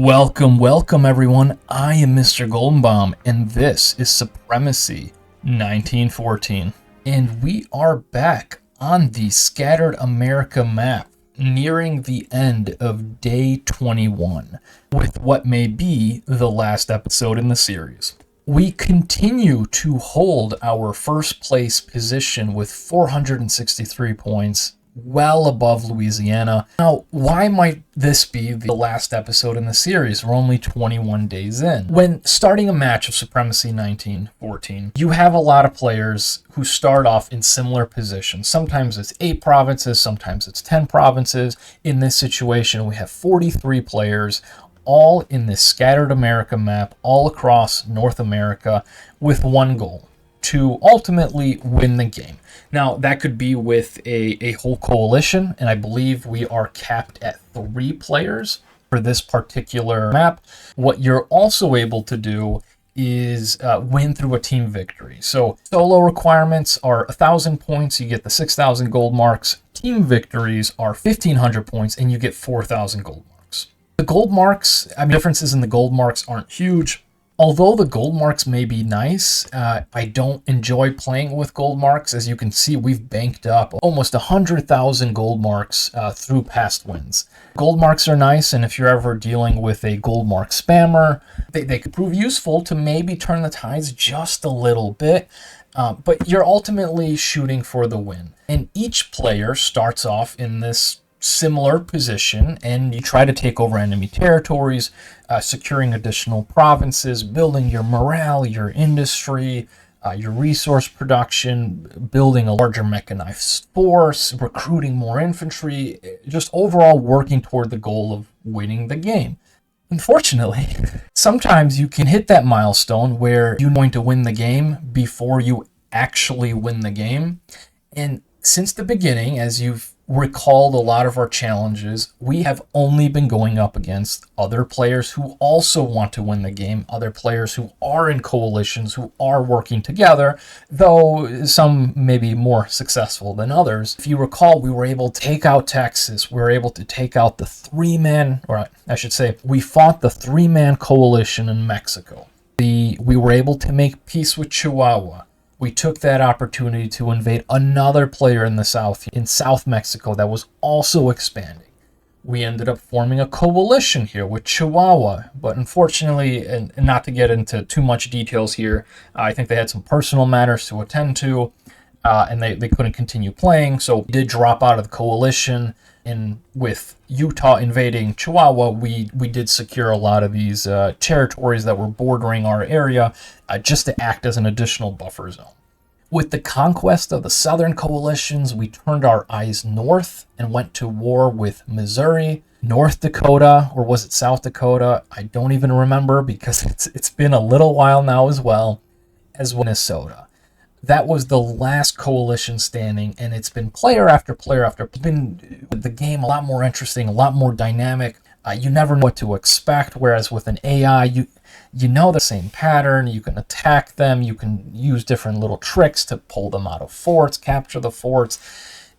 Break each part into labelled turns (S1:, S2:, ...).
S1: Welcome everyone. I am Mr. Goldenbaum, and this is Supremacy 1914. And we are back on the Scattered America map, nearing the end of day 21, with what may be the last episode in the series. We continue to hold our first place position with 463 points, well above Louisiana. Now, why might this be the last episode in the series? We're only 21 days in. When starting a match of Supremacy 1914, you have a lot of players who start off in similar positions. Sometimes it's 8 provinces, sometimes it's 10 provinces. In this situation, we have 43 players, all in this Scattered America map, all across North America, with one goal: to ultimately win the game. Now, that could be with a whole coalition, and I believe we are capped at 3 players for this particular map. What you're also able to do is win through a team victory. So solo requirements are 1,000 points, you get the 6,000 gold marks. Team victories are 1,500 points, and you get 4,000 gold marks. The gold marks, differences in the gold marks aren't huge. Although the gold marks may be nice, I don't enjoy playing with gold marks. As you can see, we've banked up almost 100,000 gold marks through past wins. Gold marks are nice, and if you're ever dealing with a gold mark spammer, they could prove useful to maybe turn the tides just a little bit, but you're ultimately shooting for the win. And each player starts off in this similar position, and you try to take over enemy territories, securing additional provinces, building your morale, your industry, your resource production, building a larger mechanized force, recruiting more infantry, just overall working toward the goal of winning the game. Unfortunately, sometimes you can hit that milestone where you're going to win the game before you actually win the game. And since the beginning, as you've recalled a lot of our challenges, we have only been going up against other players who also want to win the game, other players who are in coalitions, who are working together, though some may be more successful than others. If you recall, we were able to take out Texas, we were able to take out the 3-man, or I should say, we fought the 3-man coalition in Mexico. We were able to make peace with Chihuahua. We took that opportunity to invade another player in the south, in South Mexico, that was also expanding. We ended up forming a coalition here with Chihuahua, but unfortunately, and not to get into too much details here, I think they had some personal matters to attend to, and they couldn't continue playing, so we did drop out of the coalition. And with Utah invading Chihuahua, we did secure a lot of these territories that were bordering our area, just to act as an additional buffer zone. With the conquest of the southern coalitions, we turned our eyes north and went to war with Missouri, North Dakota, or was it South Dakota? I don't even remember, because it's been a little while now, as well as Minnesota. That was the last coalition standing, and it's been player after player after. It's been the game a lot more interesting, a lot more dynamic. You never know what to expect, whereas with an AI, you know the same pattern. You can attack them. You can use different little tricks to pull them out of forts, capture the forts.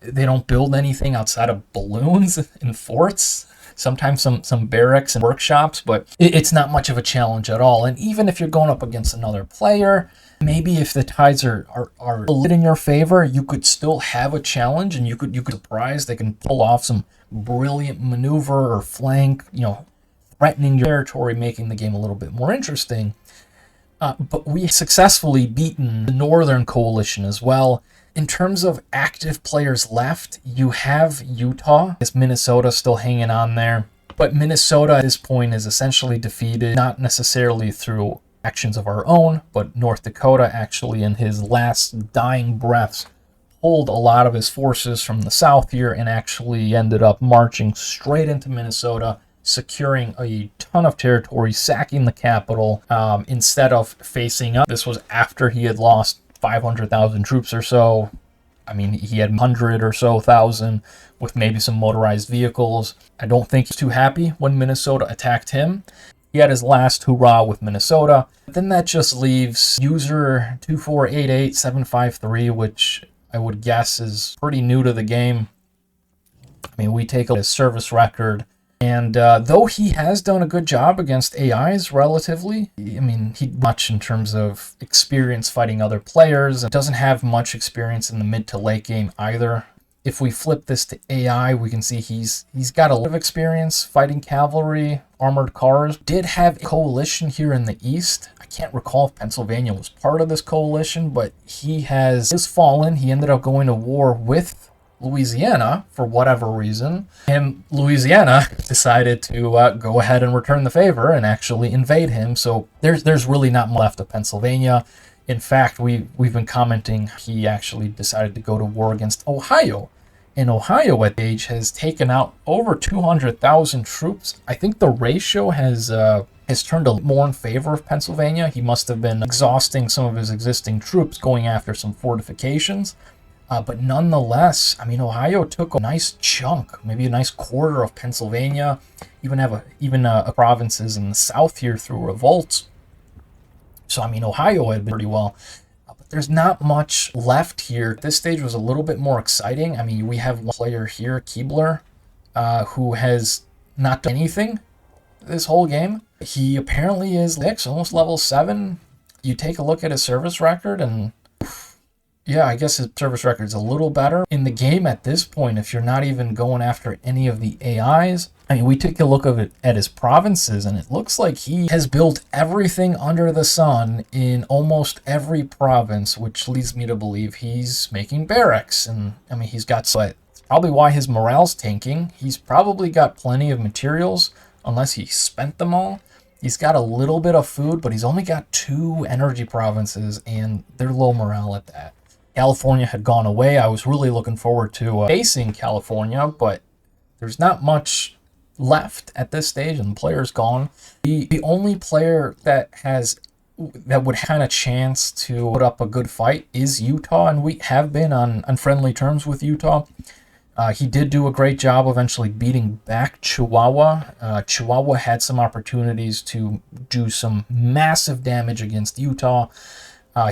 S1: They don't build anything outside of balloons in forts. Sometimes some barracks and workshops, but it's not much of a challenge at all. And even if you're going up against another player, maybe if the tides are a little in your favor, you could still have a challenge, and you could surprise. They can pull off some brilliant maneuver or flank, threatening your territory, making the game a little bit more interesting. But we successfully beaten the Northern Coalition as well. In terms of active players left, you have Utah. Is Minnesota still hanging on there? But Minnesota at this point is essentially defeated, not necessarily through actions of our own, but North Dakota actually, in his last dying breaths, pulled a lot of his forces from the south here and actually ended up marching straight into Minnesota, securing a ton of territory, sacking the capital, instead of facing up. This was after he had lost 500,000 troops or so. He had 100 or so thousand with maybe some motorized vehicles. I don't think he's too happy when Minnesota attacked him. He had his last hurrah with Minnesota. Then that just leaves user 2488753, which I would guess is pretty new to the game. We take a service record And though he has done a good job against AIs relatively, I mean, he much in terms of experience fighting other players, and doesn't have much experience in the mid to late game either. If we flip this to AI, we can see he's got a lot of experience fighting cavalry, armored cars. Did have a coalition here in the east. I can't recall if Pennsylvania was part of this coalition, but he has fallen. He ended up going to war with Louisiana for whatever reason, and Louisiana decided to go ahead and return the favor and actually invade him. So there's really not much left of Pennsylvania. In fact, we've been commenting he actually decided to go to war against Ohio. And Ohio at the age has taken out over 200,000 troops. I think the ratio has turned a more in favor of Pennsylvania. He must have been exhausting some of his existing troops going after some fortifications. But nonetheless, I mean, Ohio took a nice chunk, maybe a nice quarter of Pennsylvania, even provinces in the south here through revolts. So, I mean, Ohio had been pretty well. But there's not much left here. This stage was a little bit more exciting. I mean, we have one player here, Keebler, who has not done anything this whole game. He apparently is almost level 7. You take a look at his service record and yeah, I guess his service record's a little better. In the game at this point, if you're not even going after any of the AIs, I mean, we take a look at his provinces, and it looks like he has built everything under the sun in almost every province, which leads me to believe he's making barracks. And, I mean, he's got... So it's probably why his morale's tanking. He's probably got plenty of materials, unless he spent them all. He's got a little bit of food, but he's only got 2 energy provinces, and they're low morale at that. California had gone away. I was really looking forward to facing California, but there's not much left at this stage, and the player's gone. The only player that would have a chance to put up a good fight is Utah, and we have been on friendly terms with Utah. He did do a great job eventually beating back Chihuahua. Chihuahua had some opportunities to do some massive damage against Utah.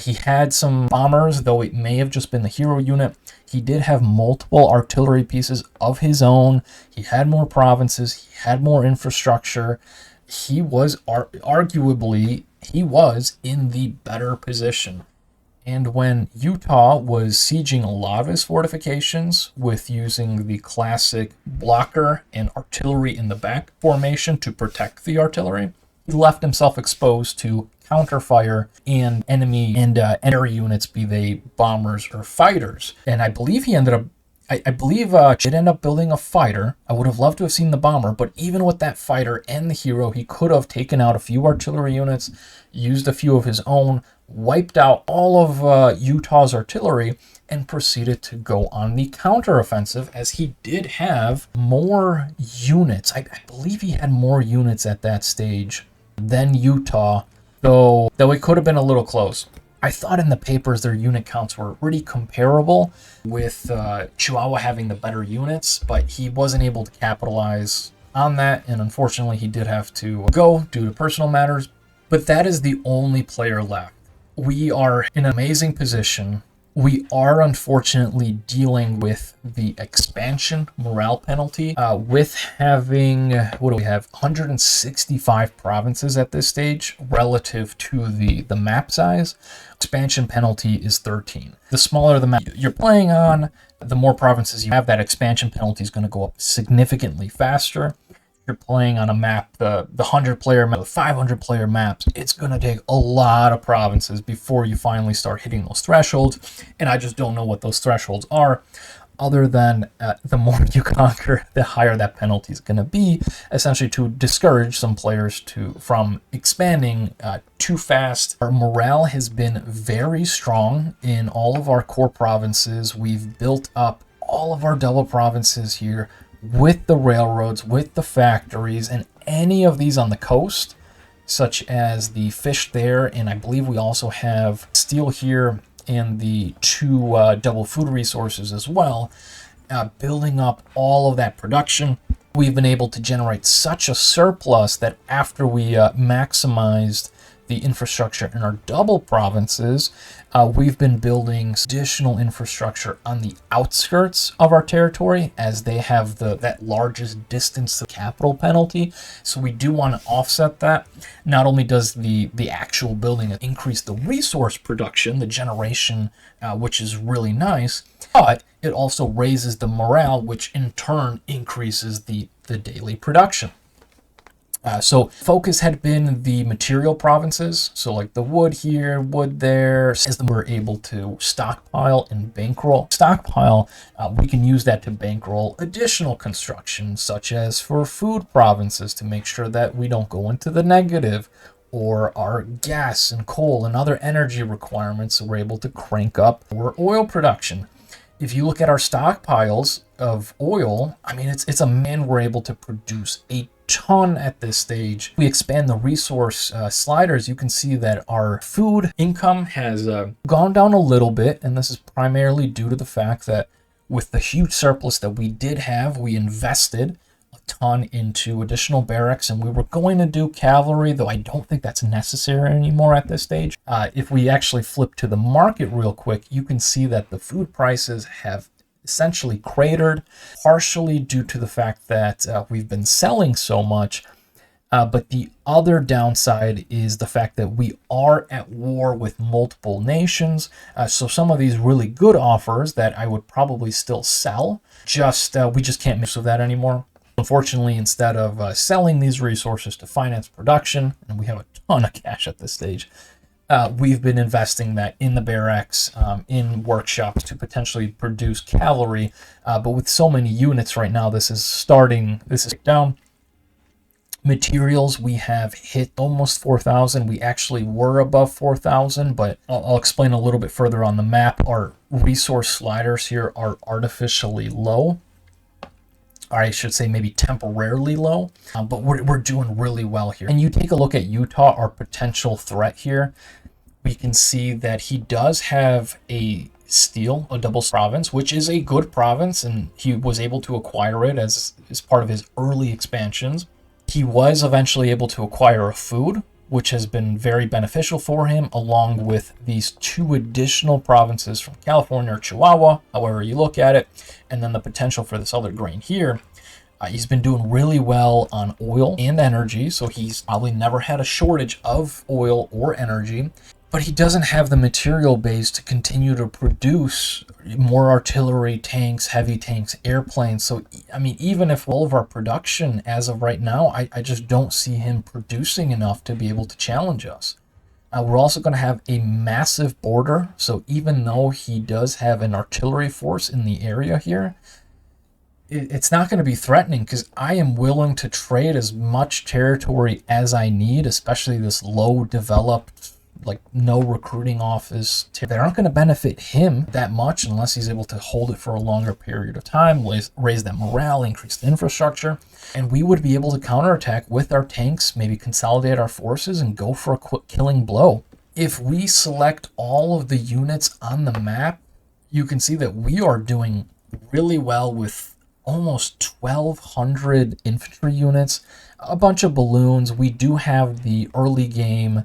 S1: He had some bombers, though it may have just been the hero unit. He did have multiple artillery pieces of his own. He had more provinces. He had more infrastructure. He was arguably, he was in the better position. And when Utah was sieging a lot of his fortifications with using the classic blocker and artillery in the back formation to protect the artillery, he left himself exposed to counterfire and enemy and air units, be they bombers or fighters. And I believe he ended up, I believe did end up building a fighter. I would have loved to have seen the bomber, but even with that fighter and the hero, he could have taken out a few artillery units, used a few of his own, wiped out all of Utah's artillery, and proceeded to go on the counteroffensive, as he did have more units. I believe he had more units at that stage than Utah, though it could have been a little close. I thought in the papers their unit counts were pretty comparable, with Chihuahua having the better units, but he wasn't able to capitalize on that, and unfortunately he did have to go due to personal matters. But that is the only player left. We are in an amazing position. We are unfortunately dealing with the expansion morale penalty, with having, what do we have, 165 provinces at this stage relative to the map size. Expansion penalty is 13. The smaller the map you're playing on, the more provinces you have, that expansion penalty is going to go up significantly faster. You're playing on a map, the 100-player map, the 500-player maps, it's going to take a lot of provinces before you finally start hitting those thresholds. And I just don't know what those thresholds are, other than the more you conquer, the higher that penalty is going to be, essentially to discourage some players from expanding too fast. Our morale has been very strong in all of our core provinces. We've built up all of our double provinces here, with the railroads, with the factories, and any of these on the coast, such as the fish there, and I believe we also have steel here and the 2 double food resources as well, building up all of that production. We've been able to generate such a surplus that after we maximized the infrastructure in our double provinces, we've been building additional infrastructure on the outskirts of our territory, as they have that largest distance to capital penalty. So we do want to offset that. Not only does the actual building increase the resource production, the generation, which is really nice, but it also raises the morale, which in turn increases the daily production. So focus had been the material provinces, so like the wood here, wood there, as we're able to stockpile and bankroll. Stockpile, we can use that to bankroll additional construction, such as for food provinces, to make sure that we don't go into the negative, or our gas and coal and other energy requirements, so we're able to crank up our oil production. If you look at our stockpiles of oil, I mean, it's a man, we're able to produce a ton at this stage. We expand the resource sliders, you can see that our food income has gone down a little bit, and this is primarily due to the fact that with the huge surplus that we did have, we invested a ton into additional barracks, and we were going to do cavalry, though I don't think that's necessary anymore at this stage. If we actually flip to the market real quick, you can see that the food prices have essentially cratered, partially due to the fact that we've been selling so much. But the other downside is the fact that we are at war with multiple nations. So some of these really good offers that I would probably still sell, we just can't make use of that anymore. Unfortunately, instead of selling these resources to finance production, and we have a ton of cash at this stage, we've been investing that in the barracks, in workshops to potentially produce cavalry. But with so many units right now, this is down. Materials, we have hit almost 4,000. We actually were above 4,000, but I'll explain a little bit further on the map. Our resource sliders here are artificially low. I should say maybe temporarily low, but we're doing really well here. And you take a look at Utah, our potential threat here, we can see that he does have a double province, which is a good province, and he was able to acquire it as part of his early expansions. He was eventually able to acquire a food, which has been very beneficial for him, along with these two additional provinces from California or Chihuahua, however you look at it, and then the potential for this other grain here. He's been doing really well on oil and energy, so he's probably never had a shortage of oil or energy, but he doesn't have the material base to continue to produce more artillery, tanks, heavy tanks, airplanes. So, I mean, even if all of our production as of right now, I just don't see him producing enough to be able to challenge us. We're also going to have a massive border, so even though he does have an artillery force in the area here, it's not going to be threatening, because I am willing to trade as much territory as I need, especially this low developed, like no recruiting office. They aren't going to benefit him that much unless he's able to hold it for a longer period of time, raise that morale, increase the infrastructure, and we would be able to counterattack with our tanks, maybe consolidate our forces and go for a quick killing blow. If we select all of the units on the map, you can see that we are doing really well with almost 1,200 infantry units, a bunch of balloons. We do have the early game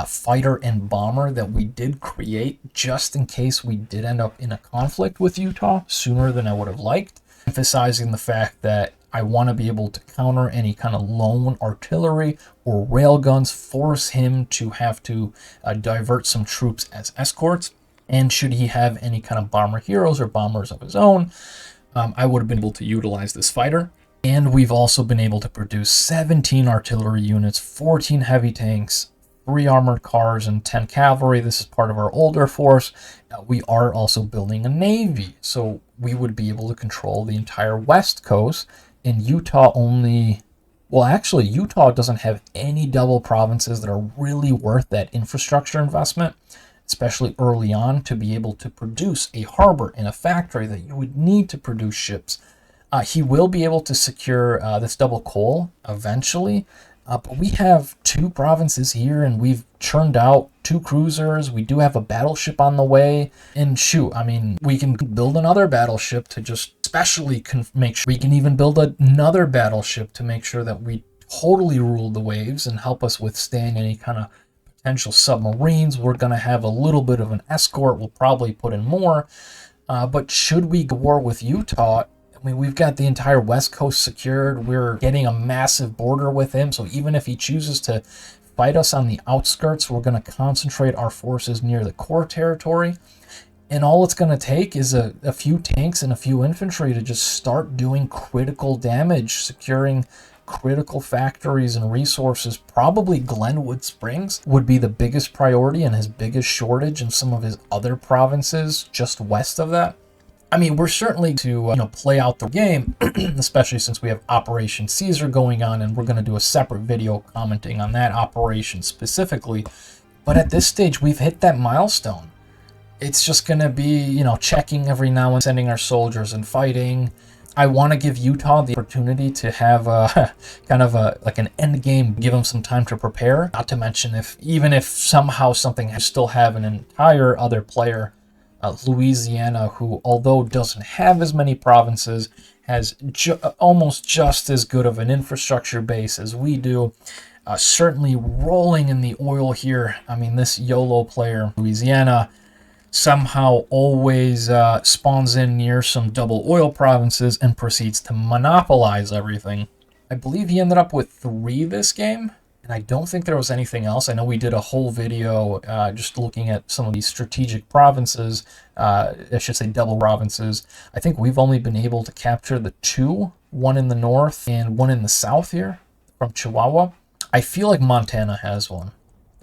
S1: fighter and bomber that we did create just in case we did end up in a conflict with Utah sooner than I would have liked, emphasizing the fact that I want to be able to counter any kind of lone artillery or railguns, force him to have to divert some troops as escorts, and should he have any kind of bomber heroes or bombers of his own, I would have been able to utilize this fighter. And we've also been able to produce 17 artillery units, 14 heavy tanks, 3 armored cars, and 10 cavalry. This is part of our older force. We are also building a navy, so we would be able to control the entire west coast. And Utah Utah doesn't have any double provinces that are really worth that infrastructure investment, especially early on, to be able to produce a harbor and a factory that you would need to produce ships. He will be able to secure this double coal eventually, but we have 2 provinces here, and we've churned out 2 cruisers. We do have a battleship on the way, and shoot, I mean, we can build another battleship to just especially make sure. We can even build another battleship to make sure that we totally rule the waves and help us withstand any kind of potential submarines. We're going to have a little bit of an escort. We'll probably put in more. But should we go war with Utah, I mean, we've got the entire West Coast secured. We're getting a massive border with him. So even if he chooses to fight us on the outskirts, we're going to concentrate our forces near the core territory. And all it's going to take is a few tanks and a few infantry to just start doing critical damage, securing critical factories and resources. Probably Glenwood Springs would be the biggest priority and his biggest shortage, in some of his other provinces just west of that. I mean, we're certainly to play out the game, especially since we have Operation Caesar going on, and we're going to do a separate video commenting on that operation specifically. But at this stage, we've hit that milestone. It's just going to be, checking every now and sending our soldiers and fighting. I want to give Utah the opportunity to have kind of like an end game, give them some time to prepare. Not to mention, even if somehow something has still have an entire other player, Louisiana, who although doesn't have as many provinces, has almost just as good of an infrastructure base as we do. Certainly rolling in the oil here. I mean, this YOLO player, Louisiana, somehow always spawns in near some double oil provinces and proceeds to monopolize everything. I believe he ended up with 3 this game, and I don't think there was anything else. I know we did a whole video just looking at some of these strategic provinces, I should say double provinces. I think we've only been able to capture the 2, one in the north and one in the south here from Chihuahua. I feel like Montana has one.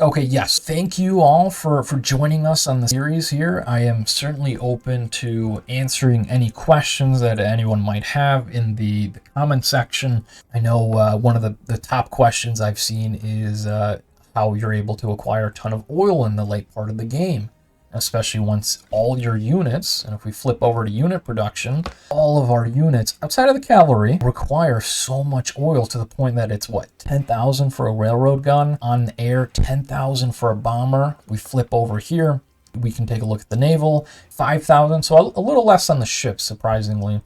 S1: Okay, yes. Thank you all for joining us on the series here. I am certainly open to answering any questions that anyone might have in the comment section. I know one of the top questions I've seen is how you're able to acquire a ton of oil in the late part of the game, especially once all your units, and if we flip over to unit production, all of our units outside of the cavalry require so much oil to the point that it's 10,000 for a railroad gun on the air, 10,000 for a bomber. We flip over here, we can take a look at the naval, 5,000, so a little less on the ships, surprisingly.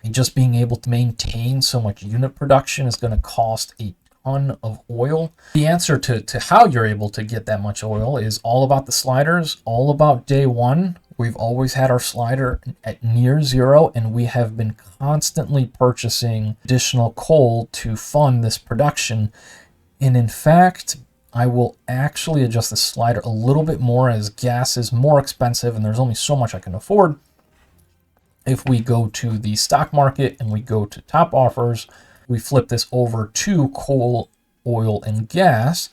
S1: And just being able to maintain so much unit production is going to cost a ton of oil. The answer to how you're able to get that much oil is all about the sliders, all about day one. We've always had our slider at near 0, and we have been constantly purchasing additional coal to fund this production. And in fact, I will actually adjust the slider a little bit more as gas is more expensive and there's only so much I can afford. If we go to the stock market and we go to top offers, we flip this over to coal, oil, and gas,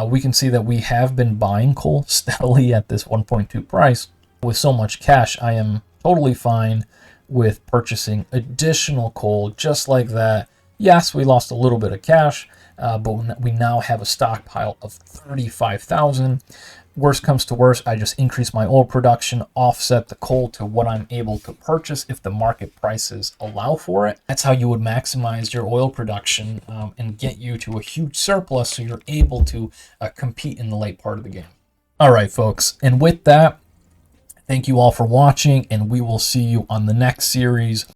S1: we can see that we have been buying coal steadily at this 1.2 price. With so much cash, I am totally fine with purchasing additional coal just like that. Yes, we lost a little bit of cash, but we now have a stockpile of 35,000. Worst comes to worst, I just increase my oil production, offset the coal to what I'm able to purchase if the market prices allow for it. That's how you would maximize your oil production and get you to a huge surplus so you're able to compete in the late part of the game. All right, folks, and with that, thank you all for watching, and we will see you on the next series.